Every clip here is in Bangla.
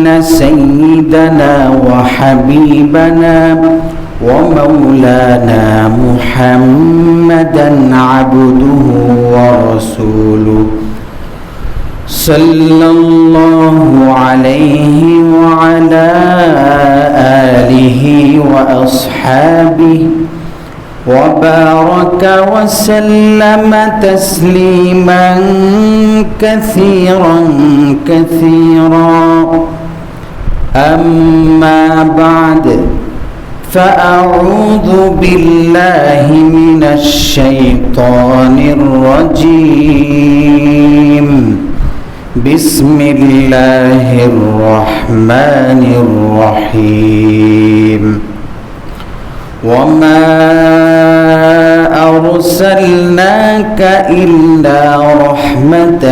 سيدنا وحبيبنا ومولانا محمدا عبده ورسوله صلى الله عليه وعلى آله وأصحابه وبارك وسلم تسليما كثيرا أما بعد فأعوذ بالله من الشيطان الرجيم بسم الله الرحمن الرحيم وما أرسلناك إلا رحمة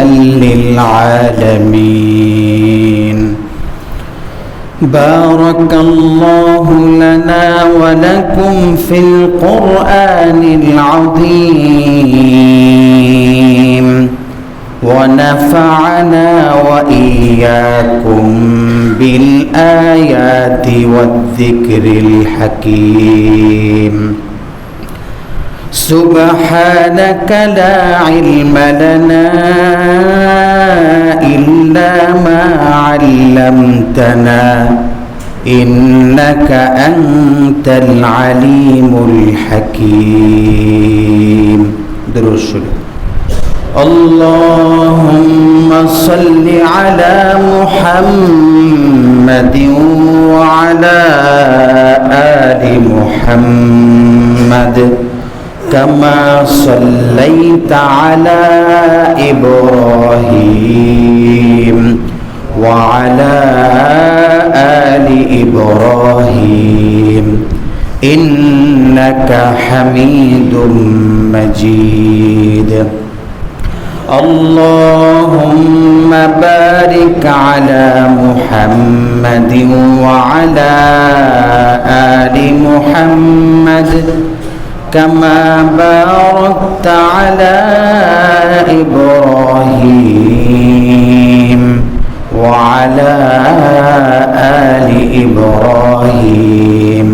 للعالمين بارك الله لنا ولكم في القرآن العظيم ونفعنا وإياكم بالآيات والذكر الحكيم سبحانك لا علم لنا إلا ما علمتنا إنك أنت العليم الحكيم درود اللهم صل على محمد وعلى آل محمد كما صليت على إبراهيم وعلى آل إبراهيم إنك حميد مجيد اللهم بارك على محمد وعلى آل محمد كما باركت على إبراهيم وعلى آل إبراهيم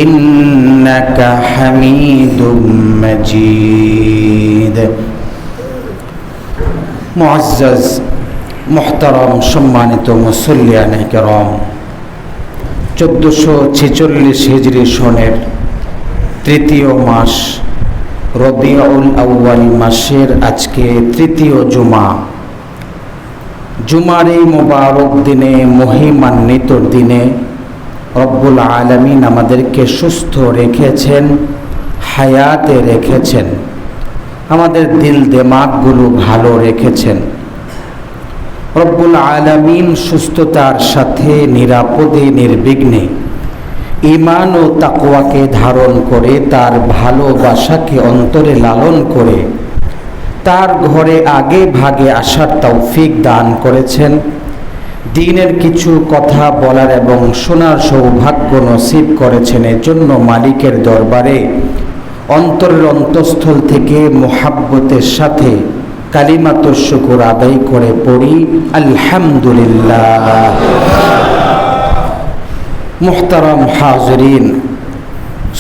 إنك حميد مجيد মুআজ্জাজ মুহতারাম সম্মানিত মুসল্লিয়ানে কেরাম 1446 হিজরি সনের তৃতীয় মাস রবিউল আউয়াল মাসের আজকে তৃতীয় জুমার এই মোবারক দিনে মহিমান্বিত দিনে রব্বুল আলামিন আমাদেরকে সুস্থ রেখেছেন, হায়াতে রেখেছেন, আমাদের দিল দিমাগগুলো ভালো রেখেছেন। রব্বুল আলামিন সুস্থতার সাথে নিরাপদে নির্বিঘ্নে ঈমান ও তাকওয়াকে ধারণ করে তার ভালোবাসাকে অন্তরে লালন করে তার ঘরে আগে ভাগে আসার তৌফিক দান করেছেন। দ্বীনের কিছু কথা বলার এবং শোনার সৌভাগ্য নসিব করেছেন। এজন্য মালিকের দরবারে অন্তরের অন্তঃস্থল থেকে মুহাব্বতের সাথে কালিমাতুশ শুকর আদায় করে পড়ি আলহামদুলিল্লাহ। মুহতারাম হাজরিন,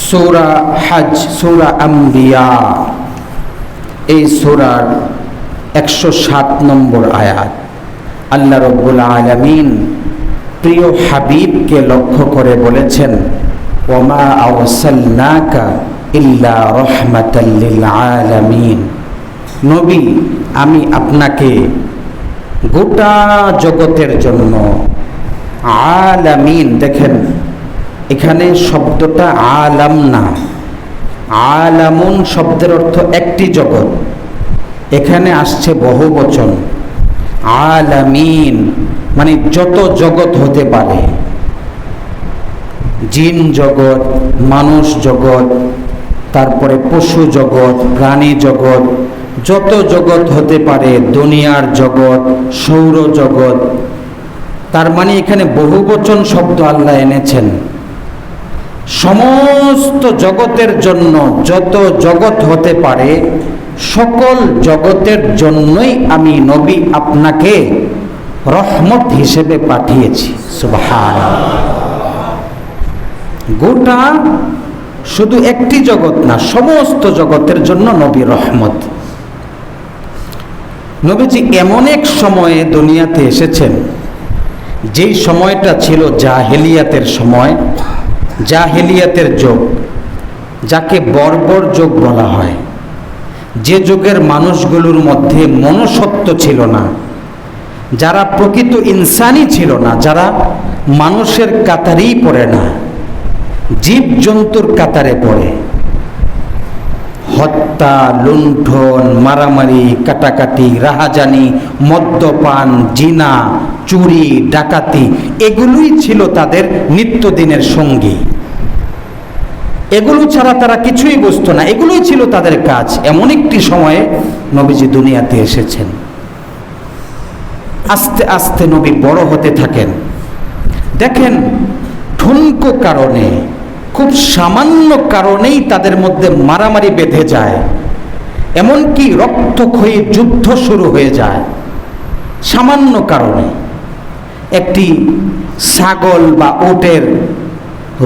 সূরা হজ, সূরা আম্বিয়া, এই সূরার 107 নম্বর আয়াত আল্লাহ রাব্বুল আলামিন প্রিয় হাবিবকে লক্ষ্য করে বলেছেন, ওমা আরসালনাকা ইল্লা রাহমাতাল লিল আলামিন। নবী, আমি আপনাকে গোটা জগতের জন্য, আলামিন, দেখেন এখানে শব্দটা আলাম না, আলামুন শব্দের অর্থ একটি জগৎ, এখানে আসছে বহুবচন। আলামিন মানে যত জগৎ হতে পারে, জিন জগৎ, মানুষ জগৎ, তারপরে পশু জগৎ, প্রাণী জগৎ, যত জগৎ হতে পারে, দুনিয়ার জগৎ, সৌর জগৎ, তার মানে এখানে বহুবচন শব্দ আল্লাহ এনেছেন। সমস্ত জগতের জন্য যত জগৎ হতে পারে সকল জগতের জন্যই আমি নবী আপনাকে রহমত হিসেবে পাঠিয়েছি। সুবহানাল্লাহ। গোটা শুধু একটি জগৎ না, সমস্ত জগতের জন্য নবী রহমত। নবীজি এমন এক সময়ে দুনিয়াতে এসেছেন যেই সময়টা ছিল জাহেলিয়াতের সময়, জাহেলিয়াতের যুগ, যাকে বর্বর যুগ বলা হয়। যে যুগের মানুষগুলোর মধ্যে মনুষ্যত্ব ছিল না, যারা প্রকৃত ইনসানই ছিল না, যারা মানুষের কাতারেই পড়ে না, জীব জন্তুর কাতারে পড়ে। হত্যা, লুণ্ঠন, মারামারি, কাটাকাটি, রাহাজানি, মদ্যপান, জিনা, চুরি, ডাকাতি, এগুলোই ছিল তাদের নিত্যদিনের সঙ্গী। এগুলো ছাড়া তারা কিছুই বুঝতো না, এগুলোই ছিল তাদের কাজ। এমন একটি সময়ে নবীজি দুনিয়াতে এসেছেন। আস্তে আস্তে নবী বড় হতে থাকেন। দেখেন, ঠুনকো কারণে, খুব সামান্য কারণেই তাদের মধ্যে মারামারি বেঁধে যায়, এমনকি রক্তক্ষয়ী যুদ্ধ শুরু হয়ে যায় সামান্য কারণে। একটি ছাগল বা উটের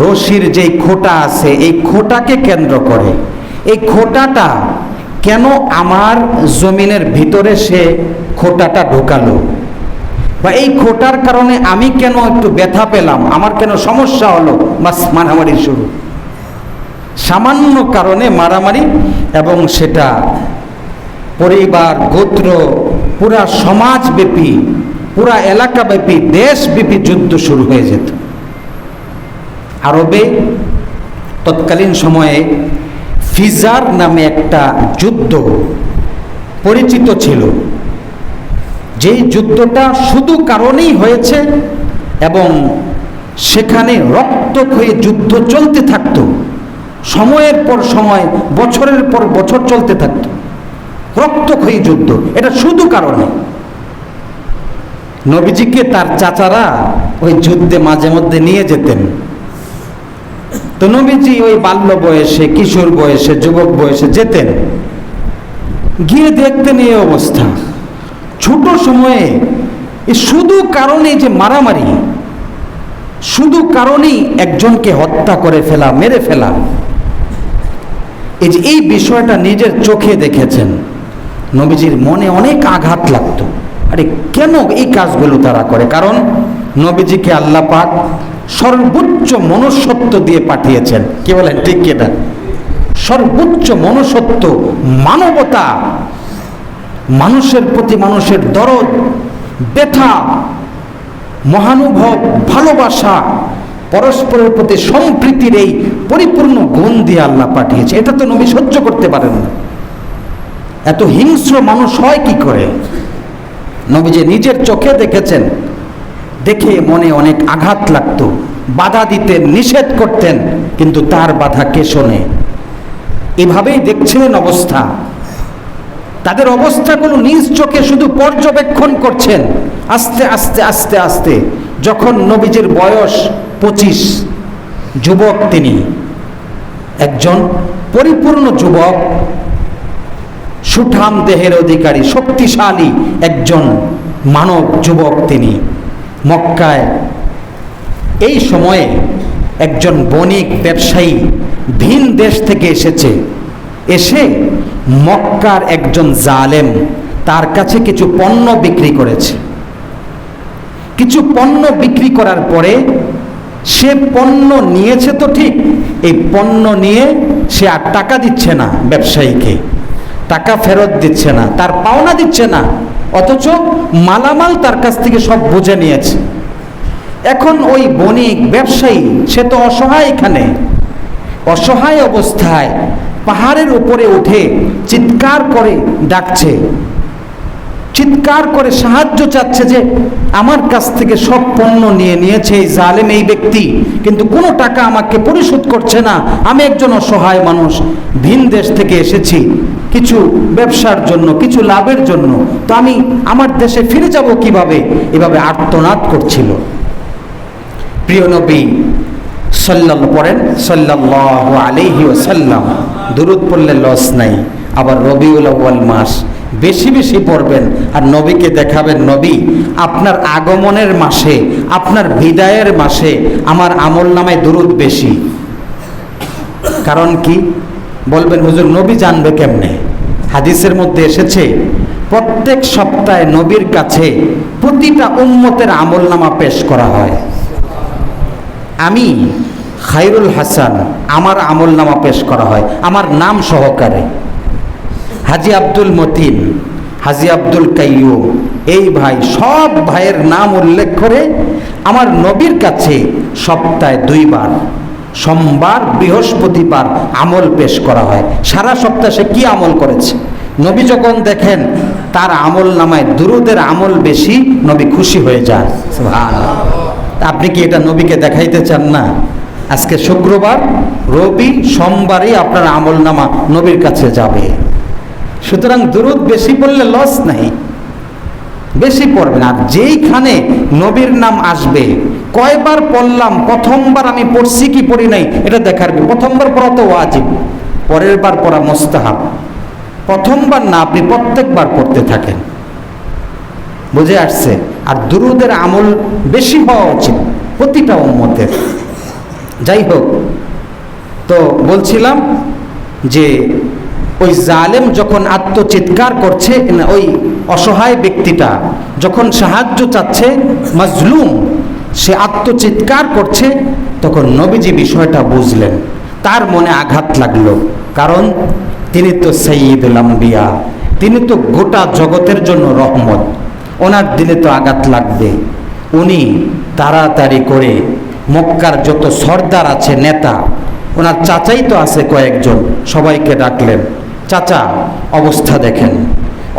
রশির যেই খোঁটা আছে, এই খোঁটাকে কেন্দ্র করে, এই খোঁটাটা কেন আমার জমিনের ভিতরে সে খোঁটাটা ঢোকালো, বা এই খোঁটার কারণে আমি কেন একটু ব্যথা পেলাম, আমার কেন সমস্যা হলো, বাস মারামারি শুরু। সামান্য কারণে মারামারি, এবং সেটা পরিবার, গোত্র, পুরা সমাজব্যাপী, পুরা এলাকাব্যাপী, দেশব্যাপী যুদ্ধ শুরু হয়ে যেত। আরবে তৎকালীন সময়ে ফিজার নামে একটা যুদ্ধ পরিচিত ছিল, যেই যুদ্ধটা শুধু কারণেই হয়েছে এবং সেখানে রক্তক্ষয়ী যুদ্ধ চলতে থাকতো, সময়ের পর সময়, বছরের পর বছর চলতে থাকতো রক্তক্ষয়ী যুদ্ধ। এটা শুধু কারণে। নবীজিকে তার চাচারা ওই যুদ্ধে মাঝে মধ্যে নিয়ে যেতেন। তো নবীজি ওই বাল্য বয়সে, কিশোর বয়সে, যুবক বয়সে যেতেন, গিয়ে দেখতেন এই অবস্থা। ছোট সময়ে শুধু কারণে যে মারামারি, শুধু কারণেই একজনকে হত্যা করে ফেলা, মেরে ফেলা, এই বিষয়টা নিজের চোখে দেখেছেন। নবীজির মনে অনেক আঘাত লাগতো। আরে কেন এই কাজগুলো তারা করে? কারণ নবীজিকে আল্লাহ পাক সর্বোচ্চ মনুষ্যত্ব দিয়ে পাঠিয়েছেন। কি বলেন, ঠিক কি না? সর্বোচ্চ মনুষ্যত্ব, মানবতা, মানুষের প্রতি মানুষের দরদ, ব্যথা, মহানুভব ভালোবাসা, পরস্পরের প্রতি সম্প্রীতির এই পরিপূর্ণ গুণ দিয়ে আল্লাহ পাঠিয়েছে। এটা তো নবী সহ্য করতে পারেন না। এত হিংস্র মানুষ হয় কি করে? নবী যে নিজের চোখে দেখেছেন, দেখে মনে অনেক আঘাত লাগতো। বাধা দিতেন, নিষেধ করতেন, কিন্তু তার বাধা কে শোনে? এভাবেই দেখছিলেন অবস্থা। তাদের অবস্থাগুলো নিজ চোখে শুধু পর্যবেক্ষণ করছেন। আস্তে আস্তে আস্তে আস্তে যখন নবীজির বয়স 25, যুবক তিনি, একজন পরিপূর্ণ যুবক, সুঠাম দেহের অধিকারী, শক্তিশালী একজন মানব যুবক তিনি। মক্কায় এই সময়ে একজন বণিক ব্যবসায়ী ভিন দেশ থেকে এসেছে। এসে মক্কার একজন জালেম তার কাছে কিছু পণ্য বিক্রি করেছে। কিছু পণ্য বিক্রি করার পরে সে পণ্য নিয়েছে তো ঠিক, এই পণ্য নিয়ে সে আর টাকা দিচ্ছে না ব্যবসায়ীকে, টাকা ফেরত দিচ্ছে না, তার পাওনা দিচ্ছে না, অথচ মালামাল তার কাছ থেকে সব বুঝে নিয়েছে। এখন ওই বণিক ব্যবসায়ী সে তো অসহায়, এখানে অসহায় অবস্থায় পাহাড়ের উপরে উঠে চিৎকার করে ডাকছে, চিৎকার করে সাহায্য চাচ্ছে যে আমার কাছ থেকে সব পণ্য নিয়ে নিয়েছে এই জালেম, এই ব্যক্তি, কিন্তু কোনো টাকা আমাকে পরিশোধ করছে না। আমি একজন অসহায় মানুষ, ভিন দেশ থেকে এসেছি কিছু ব্যবসার জন্য, কিছু লাভের জন্য, তো আমি আমার দেশে ফিরে যাব কিভাবে? এভাবে আর্তনাদ করছিল। প্রিয় নবী সাল্লাল্লাহু আলাইহি ওয়াসাল্লাম, দুরূদ পড়লে লস নাই। আবার রবিউল আউয়াল মাস, বেশি বেশি পড়বেন আর নবীকে দেখাবেন, নবী আপনার আগমনের মাসে, আপনার বিদায়ের মাসে আমার আমলনামায় দুরূদ বেশি। কারণ কি? বলবেন হুজুর নবী জানবে কেমনে? হাদিসের মধ্যে এসেছে প্রত্যেক সপ্তাহে নবীর কাছে প্রতিটা উম্মতের আমলনামা পেশ করা হয়। আমি খায়রুল হাসান, আমার আমলনামা পেশ করা হয় আমার নাম সহকারে। হাজি আব্দুল মতিন, হাজি আব্দুল কাইয়ুম, এই ভাই, সব ভাইয়ের নাম উল্লেখ করে আমার নবীর কাছে সপ্তাহে 2 বার, সোমবার বৃহস্পতিবার আমল পেশ করা হয়। সারা সপ্তাহে সে কি আমল করেছে নবী যখন দেখেন তার আমল নামায় দুরূদের আমল বেশি, নবী খুশি হয়ে যান। সুবহানাল্লাহ। আপনি কি এটা নবীকে দেখাইতে চান না? আজকে শুক্রবার, রবি, সোমবারই আপনার আমল নামা নবীর কাছে যাবে। সুতরাং দুরূদ বেশি পড়লে লস নাই, বেশি পড়বেন। আর যেইখানে নবীর নাম আসবে, কয়বার পড়লাম, প্রথমবার আমি পড়ছি কি পড়ি নাই এটা দেখার। প্রথমবার পড়া তো ওয়াজিব, পরের বার পড়া মুস্তাহাব। প্রথমবার না, আপনি প্রত্যেকবার পড়তে থাকেন। বুঝে আসছে? আর দুরূদের আমল বেশি হওয়া উচিত প্রতিটা উম্মতের। যাই হোক, তো বলছিলাম যে ওই জালেম যখন আত্মচিৎকার করছে, ওই অসহায় ব্যক্তিটা যখন সাহায্য চাচ্ছে, মাজলুম, সে আত্মচিৎকার করছে, তখন নবীজি বিষয়টা বুঝলেন, তার মনে আঘাত লাগলো। কারণ তিনি তো সাইয়্যিদুল আম্বিয়া, তিনি তো গোটা জগতের জন্য রহমত, ওনার দিলে তো আঘাত লাগবে। উনি তাড়াতাড়ি করে মক্কার যত সর্দার আছে, নেতা, ওনার চাচাই তো আছে কয়েকজন, সবাইকে ডাকলেন। চাচা, অবস্থা দেখেন,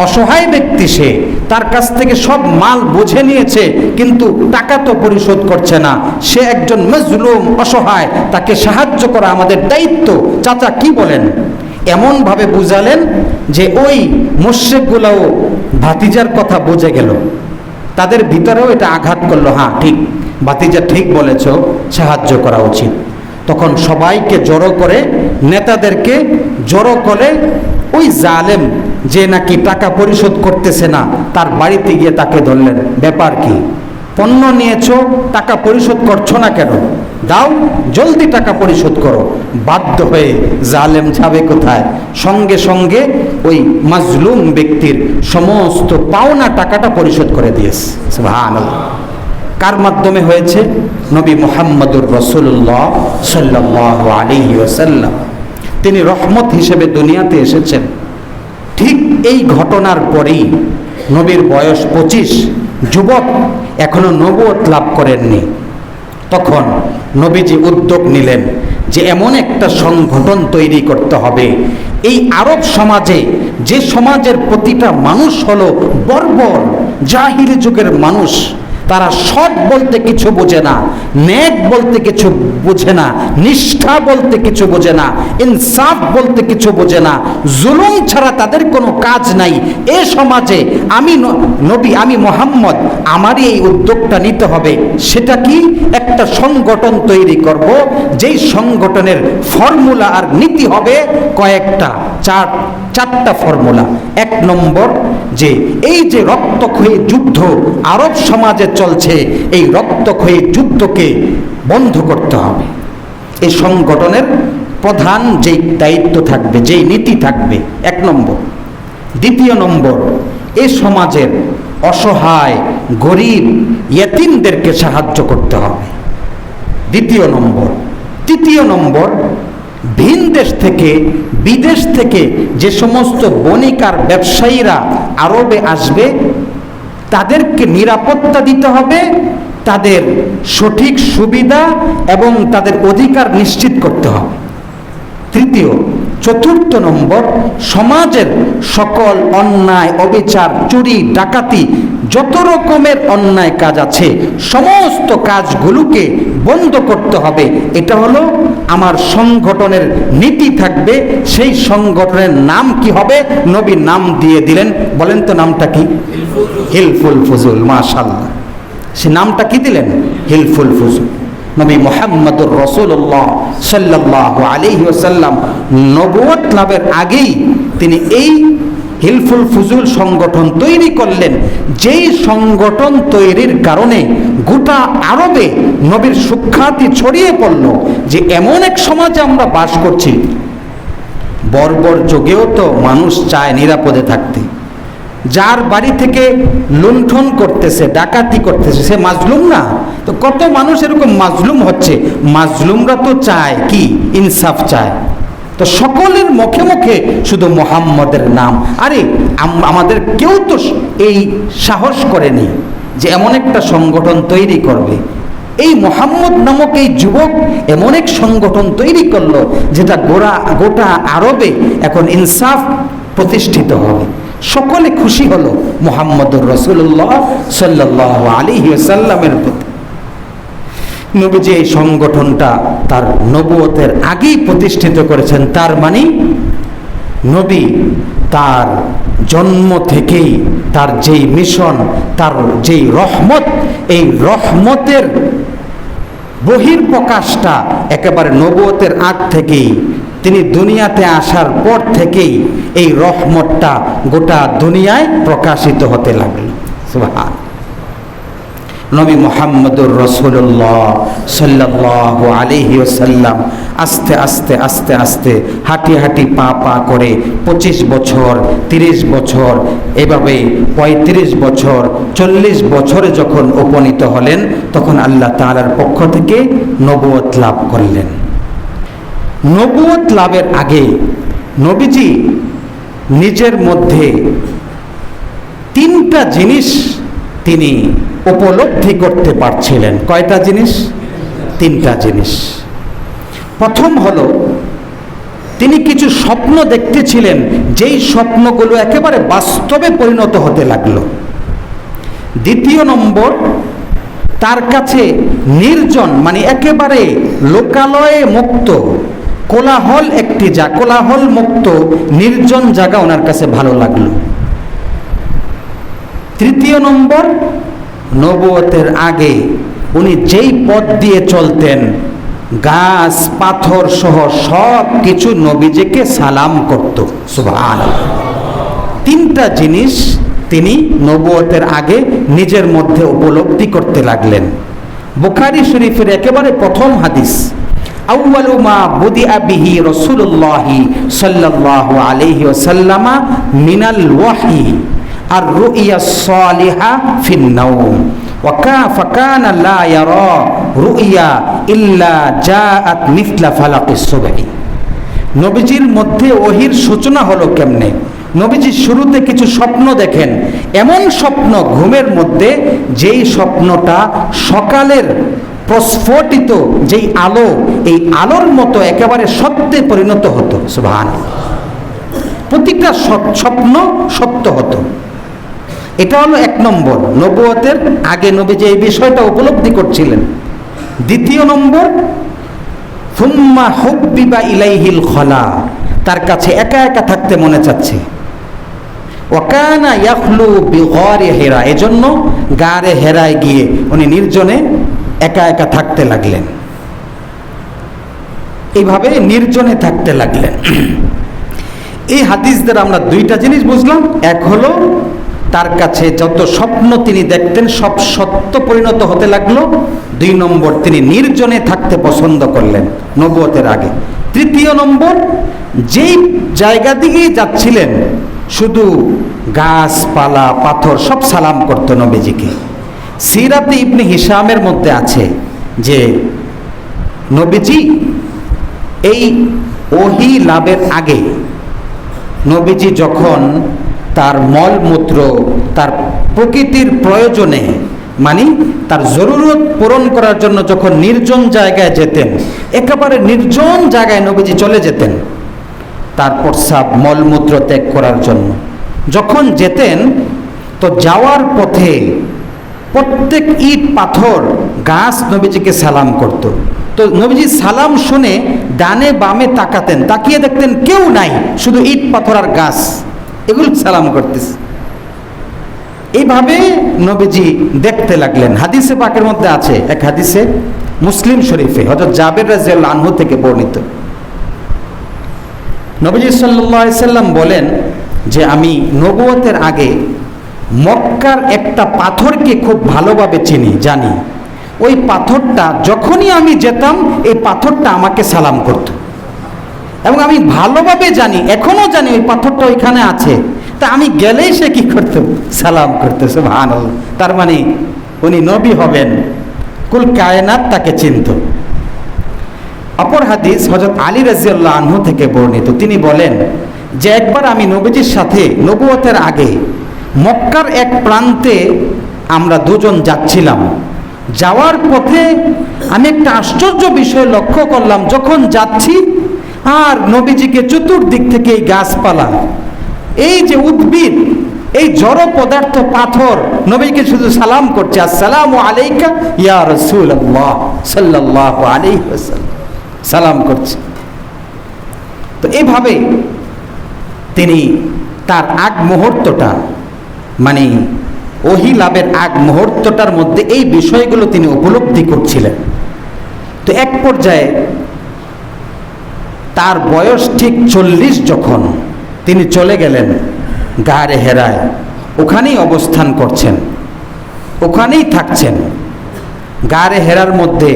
অসহায় ব্যক্তি সে, তার কাছ থেকে সব মাল বুঝে নিয়েছে কিন্তু টাকা তো পরিশোধ করছে না, সে একজন মাজলুম, অসহায়, তাকে সাহায্য করা আমাদের দায়িত্ব। চাচা কি বলেন? এমনভাবে বুঝালেন যে ওই মুশরিকগুলোও ভাতিজার কথা বুঝে গেল, তাদের ভিতরেও এটা আঘাত করলো, হ্যাঁ ঠিক, ভাতিজা ঠিক বলেছ, সাহায্য করা উচিত। তখন সবাইকে জড়ো করে, নেতাদেরকে জড়ো করে, ওই জালেম যে নাকি টাকা পরিশোধ করতেছে না, তার বাড়িতে গিয়ে তাকে ধরলেন। ব্যাপার কি? পণ্য নিয়েছো, টাকা পরিশোধ করছো না কেন? দাও, জলদি টাকা পরিশোধ করো। বাধ্য হয়ে জালেম যাবে কোথায়? সঙ্গে সঙ্গে ওই মাজলুম ব্যক্তির সমস্ত পাওনা টাকাটা পরিশোধ করে দিয়েছে। সুবহানাল্লাহ। কার মাধ্যমে হয়েছে? নবী মুহাম্মদুর রাসূলুল্লাহ সাল্লাল্লাহু আলাইহি ওয়াসাল্লাম, তিনি রহমত হিসেবে দুনিয়াতে এসেছেন। ঠিক এই ঘটনার পরেই নবীর বয়স 25, যুবক, এখনো নবুয়ত লাভ করেননি। তখন নবীজি উদ্যোগ নিলেন যে এমন একটা সংগঠন তৈরি করতে হবে, এই আরব সমাজে, যে সমাজের প্রতিটা মানুষ হলো বর্বর, জাহিলি যুগের মানুষ, তারা সৎ বলতে কিছু বোঝে না, নেক বলতে কিছু বোঝে না, নিষ্ঠা বলতে কিছু বোঝে না, ইনসাফ বলতে কিছু বোঝে না, জুলুম ছাড়া তাদের কোনো কাজ নাই। এ সমাজে আমি নবী, আমি মুহাম্মদ, আমারই এই উদ্যোগটা নিতে হবে। সেটা কি? একটা সংগঠন তৈরি করব, যেই সংগঠনের ফর্মুলা আর নীতি হবে কয়েকটা, চারটা ফর্মুলা। 1 নম্বর, যে এই যে রক্তক্ষয়ী যুদ্ধ আরব সমাজে চলছে, এই রক্তক্ষয়ী যুদ্ধকে বন্ধ করতে হবে। এই সংগঠনের প্রধান যেই দায়িত্ব থাকবে, যেই নীতি থাকবে, 1 নম্বর। 2 নম্বর, এই সমাজের অসহায়, গরিব, ইয়েতিমদেরকে সাহায্য করতে হবে। 2 নম্বর। 3 নম্বর, ভিন দেশ থেকে, বিদেশ থেকে যে সমস্ত বণিক আর ব্যবসায়ীরা আরবে আসবে, তাদেরকে নিরাপত্তা দিতে হবে, তাদের সঠিক সুবিধা এবং তাদের অধিকার নিশ্চিত করতে হবে। 4 নম্বর, সমাজের সকল অন্যায়, অবিচার, চুরি, ডাকাতি, যত রকমের অন্যায় কাজ আছে, সমস্ত কাজগুলোকে বন্ধ করতে হবে। এটা হলো আমার সংগঠনের নীতি থাকবে। সেই সংগঠনের নাম কি হবে? নবী নাম দিয়ে দিলেন। বলেন তো নামটা কি? হিলফুল ফুজুল। মাশাআল্লাহ, সে নামটা কি দিলেন? হিলফুল ফুজুল। নবী মুহাম্মদুর রাসূলুল্লাহ সাল্লাল্লাহু আলাইহি ওয়াসাল্লাম নবুয়ত লাভের আগেই তিনি এই হিলফুল ফুজুল সংগঠন তৈরি করলেন, যেই সংগঠন তৈরির কারণে গোটা আরবে নবীর সুখ্যাতি ছড়িয়ে পড়ল যে এমন এক সমাজে আমরা বাস করছি, বর্বর যুগেও তো মানুষ চায় নিরাপদে থাকতে। যার বাড়ি থেকে লুণ্ঠন করতেছে, ডাকাতি করতেছে, সে মাজলুম না? তো কত মানুষ এরকম মাজলুম হচ্ছে, মাজলুমরা তো চায় কি? ইনসাফ চায়। তো সকলের মুখে মুখে শুধু মুহাম্মদের নাম। আরে আমাদের কেউ তো এই সাহস করেনি যে এমন একটা সংগঠন তৈরি করবে। এই মুহাম্মদ নামক এই যুবক এমন এক সংগঠন তৈরি করলো যেটা গোটা আরবে এখন ইনসাফ প্রতিষ্ঠিত হবে। সকলে খুশি হলো মুহাম্মদুর রাসূলুল্লাহ সাল্লাল্লাহু আলাইহি ওয়াসাল্লামের প্রতি। নবীজি এই সংগঠনটা তার নবুয়তের আগেই প্রতিষ্ঠিত করেছেন। তার মানে নবী তার জন্ম থেকেই তার যেই মিশন, তার যেই রহমত, এই রহমতের বহির্প্রকাশটা একেবারে নবুয়তের আগ থেকেই, তিনি দুনিয়াতে আসার পর থেকেই এই রহমতটা গোটা দুনিয়ায় প্রকাশিত হতে লাগলো। সুবহান। নবী মুহাম্মদুর রাসূলুল্লাহ সাল্লাল্লাহু আলাইহি ওয়াসাল্লাম আস্তে আস্তে আস্তে আস্তে হাঁটি হাঁটি পা পা করে 25 বছর, 30 বছর, এভাবে 35 বছর, 40 বছরে যখন উপনীত হলেন, তখন আল্লাহ তাআলার পক্ষ থেকে নবুয়ত লাভ করলেন। নবুয়ত লাভের আগে নবীজি নিজের মধ্যে 3টা জিনিস তিনি উপলব্ধি করতে পারছিলেন। কয়টা জিনিস? 3টা জিনিস। প্রথম হলো তিনি কিছু স্বপ্ন দেখতেছিলেন, যেই স্বপ্নগুলো একেবারে বাস্তবে পরিণত হতে লাগলো। দ্বিতীয় নম্বর, তার কাছে নির্জন, মানে একেবারে লোকালয়ে মুক্ত, কোলাহল কোলাহল মুক্ত নির্জন জায়গা ওনার কাছে ভালো লাগলো। তৃতীয় নম্বর, নবুয়তের আগে উনি যেই পথ দিয়ে চলতেন, গাছ পাথর সহ সব কিছু নবীজিকে সালাম করত। সুবহানাল্লাহ। 3টা জিনিস তিনি নবুয়তের আগে নিজের মধ্যে উপলব্ধি করতে লাগলেন। বুখারী শরীফের একেবারে প্রথম হাদিস, আউয়ালু মা বুদিআ বিহি রাসূলুল্লাহি সাল্লাল্লাহু আলাইহি ওয়াসাল্লাম মিনাল ওয়াহয়ি আর রুইয়া সালিহা ফিন নাওম ফাকানা লা ইয়ারা রুইয়া ইল্লা জাআত মিথলা ফালাকিস সুবহি। নবীজির মধ্যে ওহির সূচনা হলো কেমনে? নবীজি শুরুতে কিছু স্বপ্ন দেখেন, এমন স্বপ্ন ঘুমের মধ্যে যেই স্বপ্নটা সকালের প্রস্ফুটিত যেই আলো, এই আলোর মতো একেবারে সত্যে পরিণত হতো। সুবহানাল্লাহ। প্রতিটা স্বপ্ন সত্য হতো। এটা হলো 1 নম্বর, নবুয়তের আগে নবীজি এই বিষয়টা উপলব্ধি করছিলেন। দ্বিতীয় নম্বর, সুম্মা হুব্বিবা ইলাইহিল খলা, তার কাছে একা একা থাকতে মনে চাচ্ছে। ওয়াকানা ইয়াখলু বিগারি হিরা, এজন্য গারে হেরায় গিয়ে উনি নির্জনে একা একা থাকতে লাগলেন। এইভাবে নির্জনে থাকতে লাগলেন। এই হাদিস দ্বারা আমরা 2টা জিনিস বুঝলাম। এক হলো তার কাছে যত স্বপ্ন তিনি দেখতেন সব সত্য পরিণত হতে লাগলো। 2 নম্বর, তিনি নির্জনে থাকতে পছন্দ করলেন নবুয়তের আগে। তৃতীয় নম্বর, যেই জায়গা দিকেই যাচ্ছিলেন শুধু গাছপালা পাথর সব সালাম করত নবীজিকে। সিরাতে ইবনে হিশামের মধ্যে আছে যে নবীজি এই ওহী লাভের আগে নবীজি যখন তার মলমূত্র তার প্রকৃতির প্রয়োজনে, মানে তার জরুরত পূরণ করার জন্য যখন নির্জন জায়গায় যেতেন, একেবারে নির্জন জায়গায় নবীজি চলে যেতেন তার প্রস্রাব মলমূত্র ত্যাগ করার জন্য। যখন যেতেন তো যাওয়ার পথে প্রত্যেক ইট পাথর গাছ নবীজিকে সালাম করত। তো নবীজি সালাম শুনে ডানে বামে তাকাতেন, তাকিয়ে দেখতেন কেউ নাই, শুধু ইট পাথর আর গাছ, এগুলো সালাম করতেছে। এইভাবে নবীজি দেখতে লাগলেন। হাদিসে পাকের মধ্যে আছে, এক হাদিসে মুসলিম শরীফে হযরত জাবের রাদিয়াল্লাহু আনহু থেকে বর্ণিত, নবীজি সাল্লাল্লাহু আলাইহি সাল্লাম বলেন যে আমি নবুয়তের আগে মক্কার একটা পাথরকে খুব ভালোভাবে জানি। ওই পাথরটা যখনই আমি যেতাম এই পাথরটা আমাকে সালাম করত, এবং আমি ভালোভাবে জানি, এখনো জানি ওই পাথরটা ওইখানে আছে। তা আমি গেলেই সে কি করত? সালাম করতে। সুবহানাল্লাহ। তার মানে উনি নবী হবেন, কুল কায়নাত তাকে চিনত। অপর হাদিস হযরত আলী রাদিয়াল্লাহু আনহু থেকে বর্ণিত, তিনি বলেন যে একবার আমি নবীজির সাথে নবুয়তের আগে মক্কার এক প্রান্তে আমরা দুজন যাচ্ছিলাম। যাওয়ার পথে আমি একটা আশ্চর্য বিষয় লক্ষ্য করলাম, যখন যাচ্ছি আর নবীজিকে চতুর্দিক থেকে এই গাছপালা, এই যে উদ্ভিদ, এই জড় পদার্থ পাথর নবীকে শুধু সালাম করছে, আসসালামু আলাইকা ইয়া রাসূলুল্লাহ সাল্লাল্লাহু আলাইহি ওয়াসাল্লাম, সালাম করছে। তো এইভাবে তিনি তার আগ মুহূর্তটা, মানে ওহী লাভের আগ মুহূর্তটার মধ্যে এই বিষয়গুলো তিনি উপলব্ধি করছিলেন। তো এক পর্যায়ে তার বয়স ঠিক 40 যখন, তিনি চলে গেলেন গারে হেরায়, ওখানেই অবস্থান করছেন, ওখানেই থাকছেন। গারে হেরার মধ্যে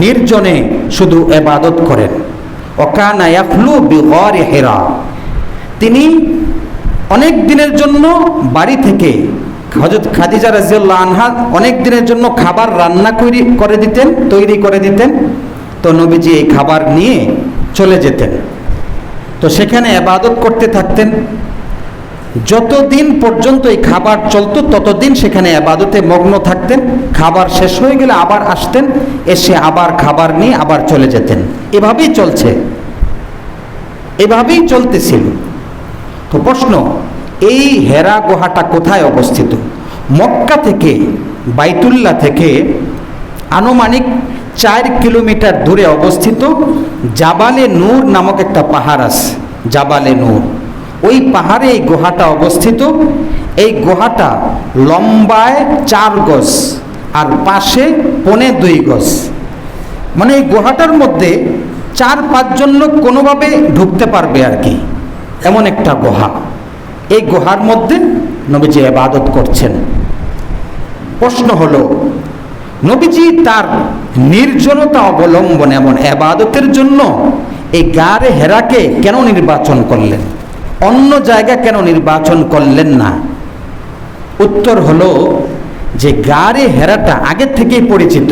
নির্জনে শুধু ইবাদত করেন। ওয়াকানা ইয়াখলু বিগারি হেরা, তিনি অনেক দিনের জন্য বাড়ি থেকে হযরত খাদিজা রাদিয়াল্লাহু আনহা অনেক দিনের জন্য খাবার রান্না করে দিতেন, তৈরি করে দিতেন। তো নবীজি এই খাবার নিয়ে চলে যেতেন, তো সেখানে ইবাদত করতে থাকতেন। যতদিন পর্যন্ত এই খাবার চলতো ততদিন সেখানে ইবাদতে মগ্ন থাকতেন। খাবার শেষ হয়ে গেলে আবার আসতেন, এসে আবার খাবার নিয়ে আবার চলে যেতেন। এভাবেই চলছে, এভাবেই চলতেছিল। তো প্রশ্ন, এই হেরা গুহাটা কোথায় অবস্থিত? মক্কা থেকে, বাইতুল্লাহ থেকে আনুমানিক 4 কিলোমিটার দূরে অবস্থিত জাবালে নূর নামক একটা পাহাড় আছে, জাবালে নূর। ওই পাহাড়ে এই গুহাটা অবস্থিত। এই গুহাটা লম্বায় 4 গজ আর পাশে 2.25 গজ। মানে এই গুহাটার মধ্যে 4-5 জন লোক কোনোভাবে ঢুকতে পারবে আর কি, এমন একটা গুহা। এই গুহার মধ্যে নবীজি ইবাদত করছেন। প্রশ্ন হলো, নবীজি তার নির্জনতা অবলম্বনে এমন ইবাদতের জন্য এই গারে হেরাকে কেন নির্বাচন করলেন, অন্য জায়গা কেন নির্বাচন করলেন না? উত্তর হলো যে গারে হেরাটা আগে থেকেই পরিচিত।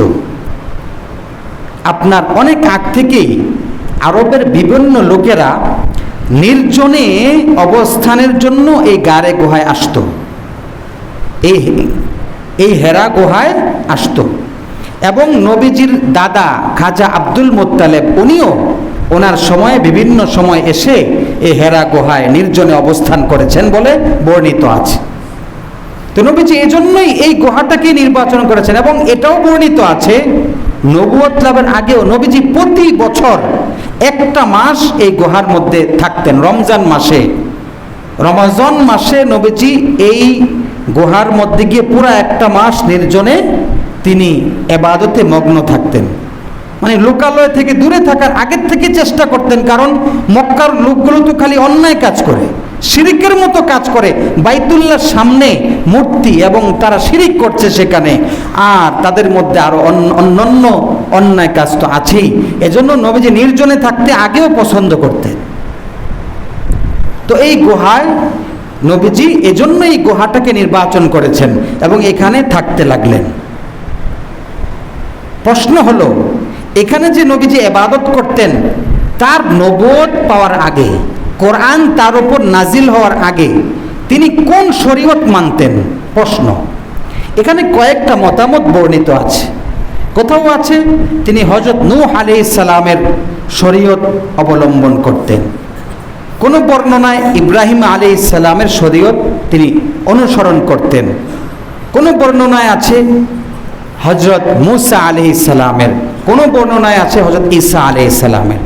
আপনার অনেক আগ থেকেই আরবের বিভিন্ন লোকেরা নির্জনে অবস্থানের জন্য এই গারে গুহায় আসতো, এই হেরা গুহায় আসতো। এবং নবীজির দাদা খাজা আব্দুল মুত্তালেব, উনিও ওনার সময়ে বিভিন্ন সময় এসে এই হেরা গুহায় নির্জনে অবস্থান করেছেন বলে বর্ণিত আছে। তো নবীজি এজন্যই এই গুহাটাকে নির্বাচন করেছেন। এবং এটাও বর্ণিত আছে, নবুয়ত লাভের আগেও নবীজি প্রতি বছর একটা মাস এই গুহার মধ্যে থাকতেন। রমজান মাসে নবীজি এই গুহার মধ্যে গিয়ে পুরো একটা মাস নির্জনে তিনি ইবাদতে মগ্ন থাকতেন। মানে লোকালয় থেকে দূরে থাকার আগের থেকে চেষ্টা করতেন, কারণ মক্কার লোকগুলো তো খালি অন্যায় কাজ করে, শিরিকের মতো কাজ করে। বাইতুল্লাহর সামনে মূর্তি এবং তারা শিরিক করছে সেখানে, আর তাদের মধ্যে আরো অন্যান্য অন্যায় কাজ তো আছেই। এজন্য নবীজি নির্জনে থাকতে আগেও পছন্দ করতেন। তো এই গুহায় নবীজি এজন্য এই গুহাটাকে নির্বাচন করেছেন এবং এখানে থাকতে লাগলেন। প্রশ্ন হলো, এখানে যে নবীজি ইবাদত করতেন, তার নবুয়ত পাওয়ার আগে, কোরআন তার উপর নাজিল হওয়ার আগে তিনি কোন শরীয়ত মানতেন? প্রশ্ন। এখানে কয়েকটা মতামত বর্ণিত আছে। কোথাও আছে তিনি হযরত নূহ আলাইহিস সালামের শরীয়ত অবলম্বন করতেন, কোন বর্ণনায় ইব্রাহিম আলাইহিস সালামের শরীয়ত তিনি অনুসরণ করতেন, কোন বর্ণনায় আছে হযরত মূসা আলাইহিস সালামের, কোন বর্ণনায় আছে হযরত ঈসা আলাইহিস সালামের।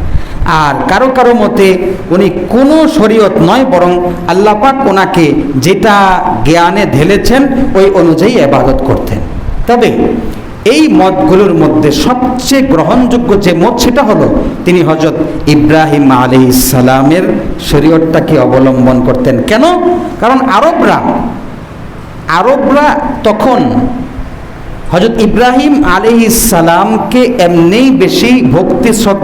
আর কারো কারো মতে উনি কোনো শরীয়ত নয়, বরং আল্লাহ পাক ওনাকে যেটা জ্ঞানে ঢেলেছেন ওই অনুযায়ী ইবাদত করতেন। তবে এই মতগুলোর মধ্যে সবচেয়ে গ্রহণযোগ্য যে মত সেটা হলো তিনি হযরত ইব্রাহিম আলাইহিস সালামের শরীয়তটাকে অবলম্বন করতেন। কেন? কারণ আরবরা তখন হযরত ইব্রাহিম আলাইহিস সালামকে এমনিই বেশি ভক্তি শ্রদ্ধা